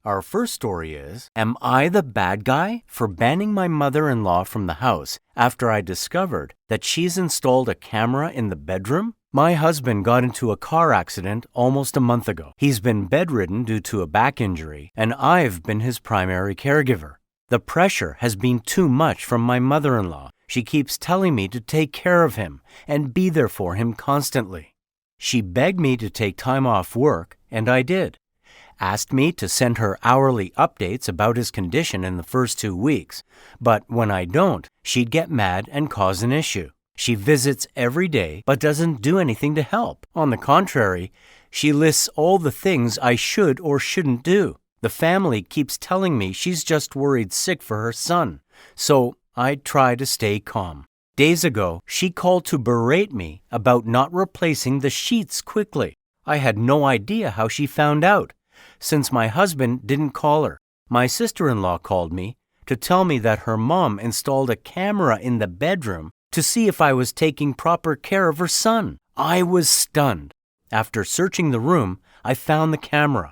Our first story is, am I the bad guy for banning my mother-in-law from the house after I discovered that she's installed a camera in the bedroom? My husband got into a car accident almost a month ago. He's been bedridden due to a back injury, and I've been his primary caregiver. The pressure has been too much from my mother-in-law. She keeps telling me to take care of him and be there for him constantly. She begged me to take time off work, and I did. Asked me to send her hourly updates about his condition in the first 2 weeks, but when I don't, she'd get mad and cause an issue. She visits every day but doesn't do anything to help. On the contrary, she lists all the things I should or shouldn't do. The family keeps telling me she's just worried sick for her son, so I try to stay calm. Days ago, she called to berate me about not replacing the sheets quickly. I had no idea how she found out, since my husband didn't call her. My sister-in-law called me to tell me that her mom installed a camera in the bedroom to see if I was taking proper care of her son. I was stunned. After searching the room, I found the camera.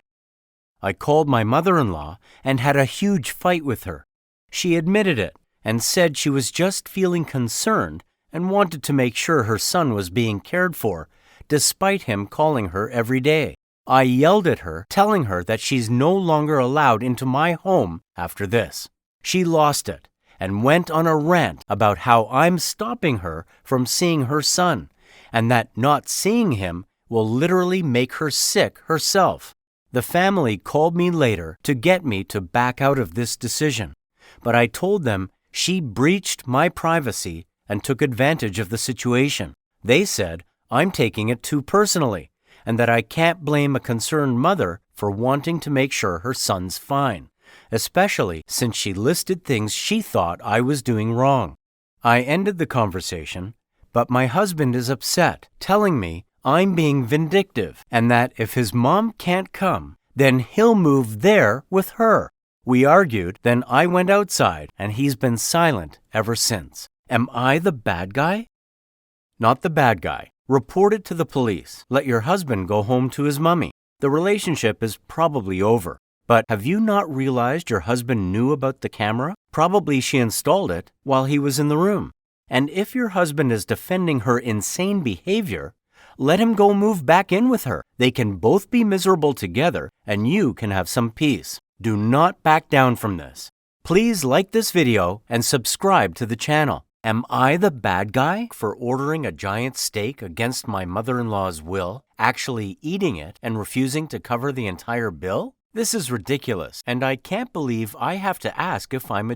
I called my mother-in-law and had a huge fight with her. She admitted it and said she was just feeling concerned and wanted to make sure her son was being cared for, despite him calling her every day. I yelled at her, telling her that she's no longer allowed into my home after this. She lost it and went on a rant about how I'm stopping her from seeing her son, and that not seeing him will literally make her sick herself. The family called me later to get me to back out of this decision, but I told them she breached my privacy and took advantage of the situation. They said I'm taking it too personally, and that I can't blame a concerned mother for wanting to make sure her son's fine, especially since she listed things she thought I was doing wrong. I ended the conversation, but my husband is upset, telling me I'm being vindictive and that if his mom can't come, then he'll move there with her. We argued, then I went outside, and he's been silent ever since. Am I the bad guy? Not the bad guy. Report it to the police. Let your husband go home to his mummy. The relationship is probably over. But have you not realized your husband knew about the camera? Probably she installed it while he was in the room. And if your husband is defending her insane behavior, let him go move back in with her. They can both be miserable together, and you can have some peace. Do not back down from this. Please like this video and subscribe to the channel. Am I the bad guy for ordering a giant steak against my mother-in-law's will, actually eating it, and refusing to cover the entire bill? This is ridiculous, and I can't believe I have to ask if I'm a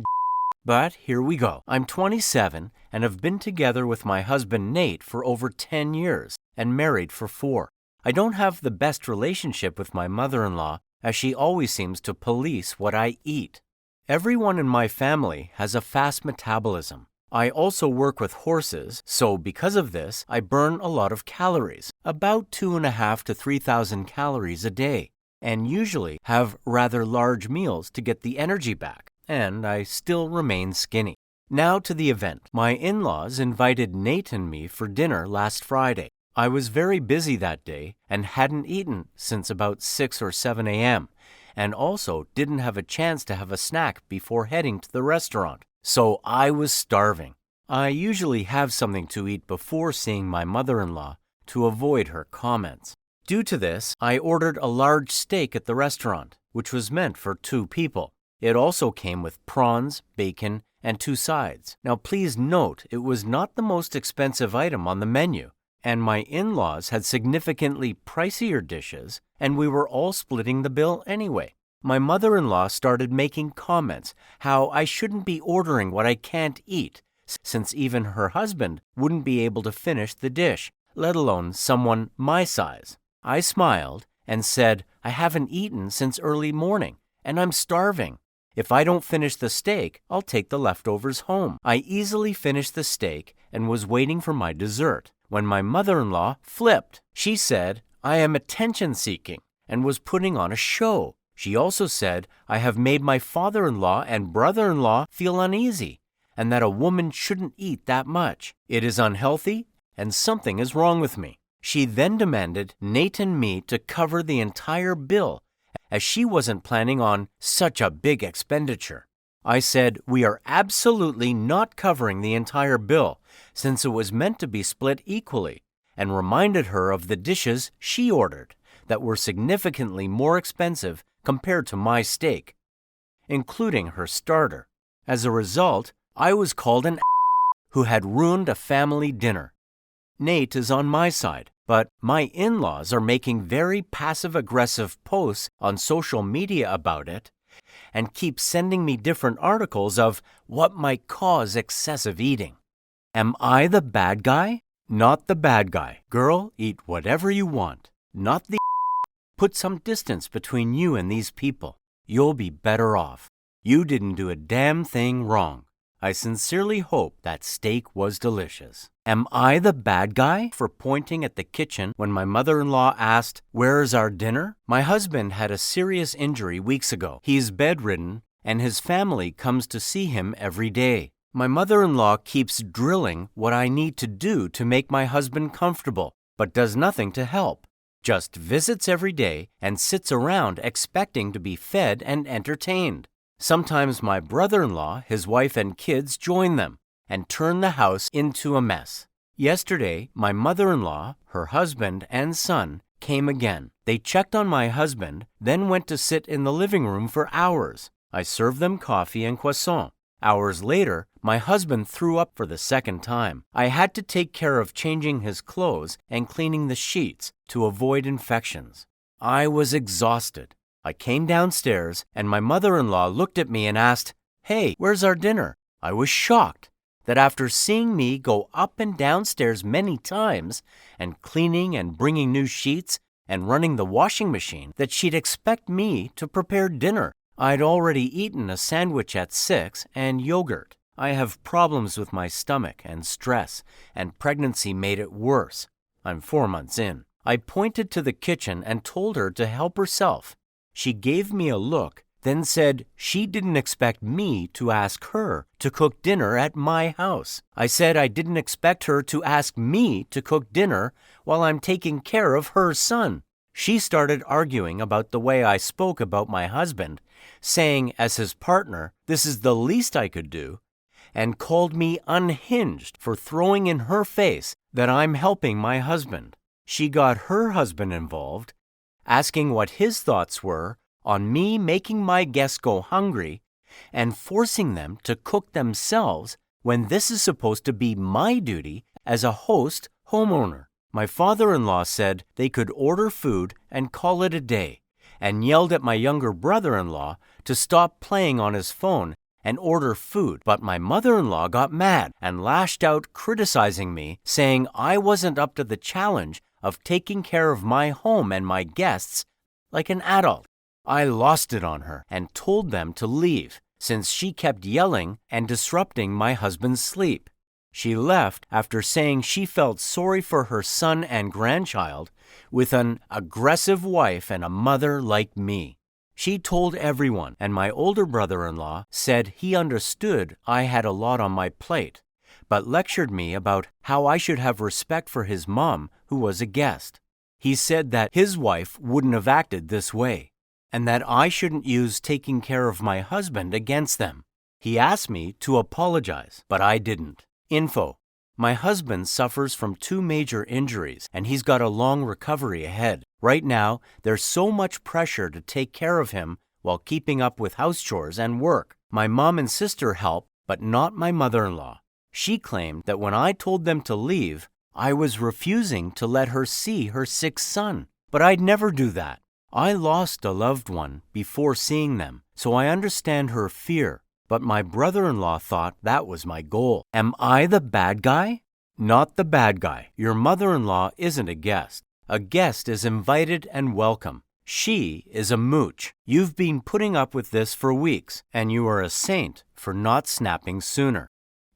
But here we go. I'm 27 and have been together with my husband Nate for over 10 years and married for 4. I don't have the best relationship with my mother-in-law, as she always seems to police what I eat. Everyone in my family has a fast metabolism. I also work with horses, so because of this, I burn a lot of calories, about 2,500 to 3,000 calories a day, and usually have rather large meals to get the energy back, and I still remain skinny. Now to the event. My in-laws invited Nate and me for dinner last Friday. I was very busy that day and hadn't eaten since about 6 or 7 a.m., and also didn't have a chance to have a snack before heading to the restaurant. So I was starving. I usually have something to eat before seeing my mother-in-law to avoid her comments. Due to this, I ordered a large steak at the restaurant, which was meant for 2 people. It also came with prawns, bacon, and 2 sides. Now please note, it was not the most expensive item on the menu, and my in-laws had significantly pricier dishes, and we were all splitting the bill anyway. My mother-in-law started making comments how I shouldn't be ordering what I can't eat, since even her husband wouldn't be able to finish the dish, let alone someone my size. I smiled and said, I haven't eaten since early morning, and I'm starving. If I don't finish the steak, I'll take the leftovers home. I easily finished the steak and was waiting for my dessert when my mother-in-law flipped. She said, I am attention-seeking and was putting on a show. She also said, I have made my father-in-law and brother-in-law feel uneasy and that a woman shouldn't eat that much. It is unhealthy and something is wrong with me. She then demanded Nate and me to cover the entire bill as she wasn't planning on such a big expenditure. I said we are absolutely not covering the entire bill since it was meant to be split equally, and reminded her of the dishes she ordered that were significantly more expensive compared to my steak, including her starter. As a result, I was called an who had ruined a family dinner. Nate is on my side, but my in-laws are making very passive-aggressive posts on social media about it and keep sending me different articles of what might cause excessive eating. Am I the bad guy? Not the bad guy. Girl, eat whatever you want. Not the Put some distance between you and these people. You'll be better off. You didn't do a damn thing wrong. I sincerely hope that steak was delicious. Am I the bad guy for pointing at the kitchen when my mother-in-law asked, "Where's our dinner?" My husband had a serious injury weeks ago. He's bedridden, and his family comes to see him every day. My mother-in-law keeps drilling what I need to do to make my husband comfortable, but does nothing to help. Just visits every day and sits around expecting to be fed and entertained. Sometimes my brother-in-law, his wife and kids join them and turn the house into a mess. Yesterday, my mother-in-law, her husband, and son came again. They checked on my husband, then went to sit in the living room for hours. I served them coffee and croissant. Hours later, my husband threw up for the second time. I had to take care of changing his clothes and cleaning the sheets to avoid infections. I was exhausted. I came downstairs, and my mother-in-law looked at me and asked, "Hey, where's our dinner?" I was shocked that after seeing me go up and downstairs many times and cleaning and bringing new sheets and running the washing machine, that she'd expect me to prepare dinner. I'd already eaten a sandwich at 6 and yogurt. I have problems with my stomach and stress, and pregnancy made it worse. I'm 4 months in. I pointed to the kitchen and told her to help herself. She gave me a look, then said she didn't expect me to ask her to cook dinner at my house. I said I didn't expect her to ask me to cook dinner while I'm taking care of her son. She started arguing about the way I spoke about my husband, saying as his partner, this is the least I could do, and called me unhinged for throwing in her face that I'm helping my husband. She got her husband involved, asking what his thoughts were on me making my guests go hungry and forcing them to cook themselves when this is supposed to be my duty as a host homeowner. My father-in-law said they could order food and call it a day, and yelled at my younger brother-in-law to stop playing on his phone and order food. But my mother-in-law got mad and lashed out, criticizing me, saying I wasn't up to the challenge of taking care of my home and my guests like an adult. I lost it on her and told them to leave, since she kept yelling and disrupting my husband's sleep. She left after saying she felt sorry for her son and grandchild with an aggressive wife and a mother like me. She told everyone, and my older brother-in-law said he understood I had a lot on my plate, but lectured me about how I should have respect for his mom, who was a guest. He said that his wife wouldn't have acted this way, and that I shouldn't use taking care of my husband against them. He asked me to apologize, but I didn't. Info: my husband suffers from 2 major injuries, and he's got a long recovery ahead. Right now, there's so much pressure to take care of him while keeping up with house chores and work. My mom and sister help, but not my mother-in-law. She claimed that when I told them to leave, I was refusing to let her see her sick son. But I'd never do that. I lost a loved one before seeing them, so I understand her fear. But my brother-in-law thought that was my goal. Am I the bad guy? Not the bad guy. Your mother-in-law isn't a guest. A guest is invited and welcome. She is a mooch. You've been putting up with this for weeks, and you are a saint for not snapping sooner.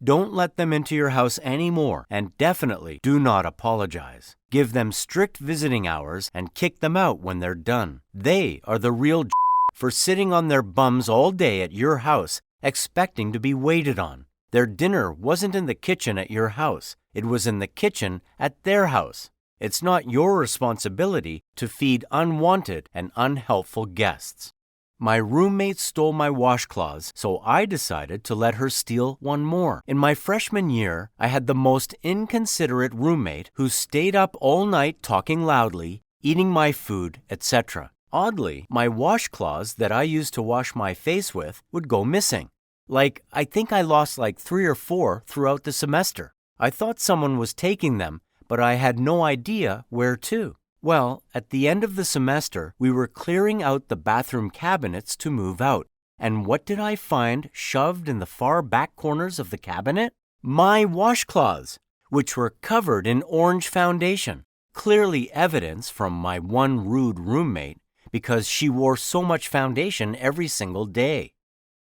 Don't let them into your house anymore, and definitely do not apologize. Give them strict visiting hours and kick them out when they're done. They are the real for sitting on their bums all day at your house, expecting to be waited on. Their dinner wasn't in the kitchen at your house. It was in the kitchen at their house. It's not your responsibility to feed unwanted and unhelpful guests. My roommate stole my washcloths, so I decided to let her steal one more. In my freshman year, I had the most inconsiderate roommate who stayed up all night talking loudly, eating my food, etc. Oddly, my washcloths that I used to wash my face with would go missing. I think I lost 3 or 4 throughout the semester. I thought someone was taking them, but I had no idea where to. Well, at the end of the semester, we were clearing out the bathroom cabinets to move out. And what did I find shoved in the far back corners of the cabinet? My washcloths, which were covered in orange foundation. Clearly evidence from my one rude roommate because she wore so much foundation every single day.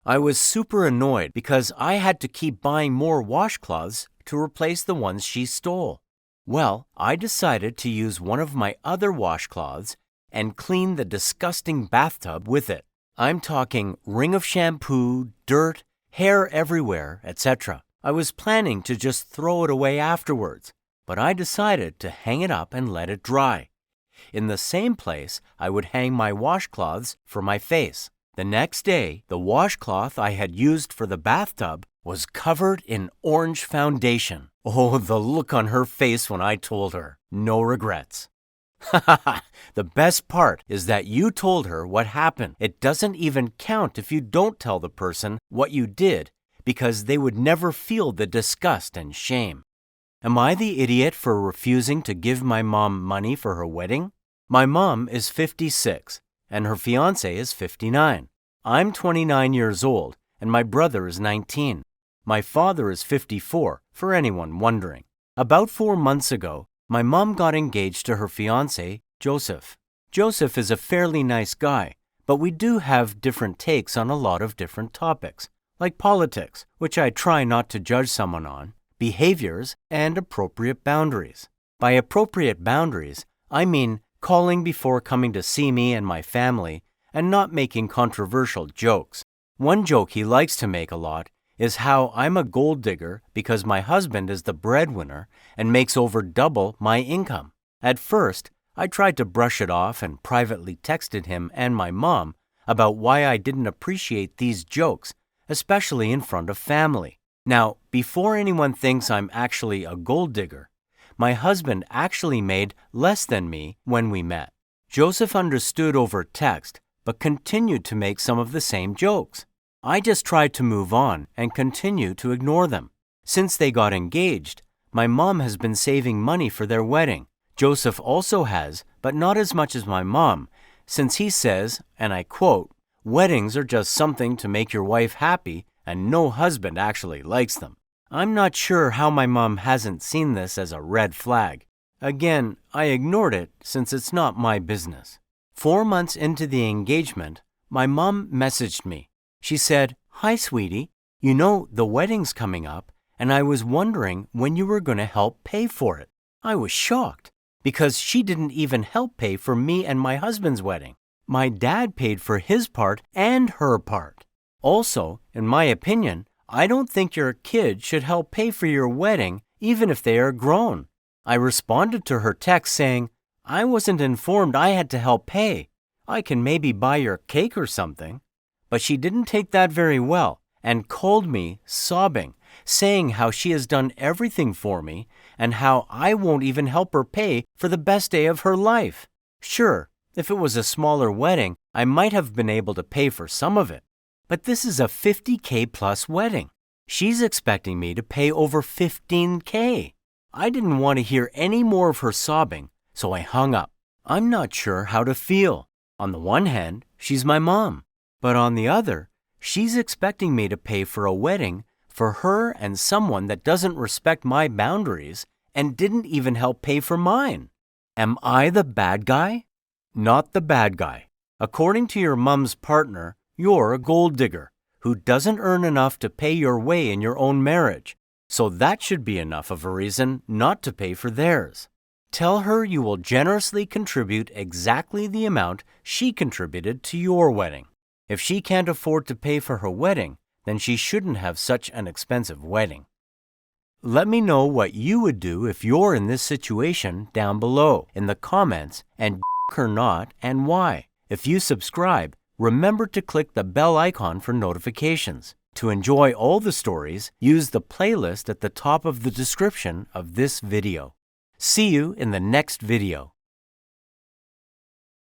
I was super annoyed because I had to keep buying more washcloths to replace the ones she stole. Well, I decided to use one of my other washcloths and clean the disgusting bathtub with it. I'm talking ring of shampoo, dirt, hair everywhere, etc. I was planning to just throw it away afterwards, but I decided to hang it up and let it dry. In the same place, I would hang my washcloths for my face. The next day, the washcloth I had used for the bathtub was covered in orange foundation. Oh, the look on her face when I told her. No regrets. The best part is that you told her what happened. It doesn't even count if you don't tell the person what you did because they would never feel the disgust and shame. Am I the idiot for refusing to give my mom money for her wedding? My mom is 56 and her fiancé is 59. I'm 29 years old and my brother is 19. My father is 54, for anyone wondering. About 4 months ago, my mom got engaged to her fiancé, Joseph. Joseph is a fairly nice guy, but we do have different takes on a lot of different topics, like politics, which I try not to judge someone on, behaviors, and appropriate boundaries. By appropriate boundaries, I mean calling before coming to see me and my family, and not making controversial jokes. One joke he likes to make a lot is how I'm a gold digger because my husband is the breadwinner and makes over double my income. At first, I tried to brush it off and privately texted him and my mom about why I didn't appreciate these jokes, especially in front of family. Now, before anyone thinks I'm actually a gold digger, my husband actually made less than me when we met. Joseph understood over text, but continued to make some of the same jokes. I just tried to move on and continue to ignore them. Since they got engaged, my mom has been saving money for their wedding. Joseph also has, but not as much as my mom, since he says, and I quote, "Weddings are just something to make your wife happy, and no husband actually likes them." I'm not sure how my mom hasn't seen this as a red flag. Again, I ignored it since it's not my business. 4 months into the engagement, my mom messaged me. She said, "Hi, sweetie. You know, the wedding's coming up, and I was wondering when you were going to help pay for it." I was shocked because she didn't even help pay for me and my husband's wedding. My dad paid for his part and her part. Also, in my opinion, I don't think your kid should help pay for your wedding even if they are grown. I responded to her text saying, "I wasn't informed I had to help pay. I can maybe buy your cake or something." But she didn't take that very well and called me sobbing, saying how she has done everything for me and how I won't even help her pay for the best day of her life. Sure, if it was a smaller wedding, I might have been able to pay for some of it. But this is a $50K plus wedding. She's expecting me to pay over $15K. I didn't want to hear any more of her sobbing, so I hung up. I'm not sure how to feel. On the one hand, she's my mom. But on the other, she's expecting me to pay for a wedding for her and someone that doesn't respect my boundaries and didn't even help pay for mine. Am I the bad guy? Not the bad guy. According to your mom's partner, you're a gold digger who doesn't earn enough to pay your way in your own marriage. So that should be enough of a reason not to pay for theirs. Tell her you will generously contribute exactly the amount she contributed to your wedding. If she can't afford to pay for her wedding, then she shouldn't have such an expensive wedding. Let me know what you would do if you're in this situation down below in the comments, and or not, and why. If you subscribe, remember to click the bell icon for notifications. To enjoy all the stories, use the playlist at the top of the description of this video. See you in the next video.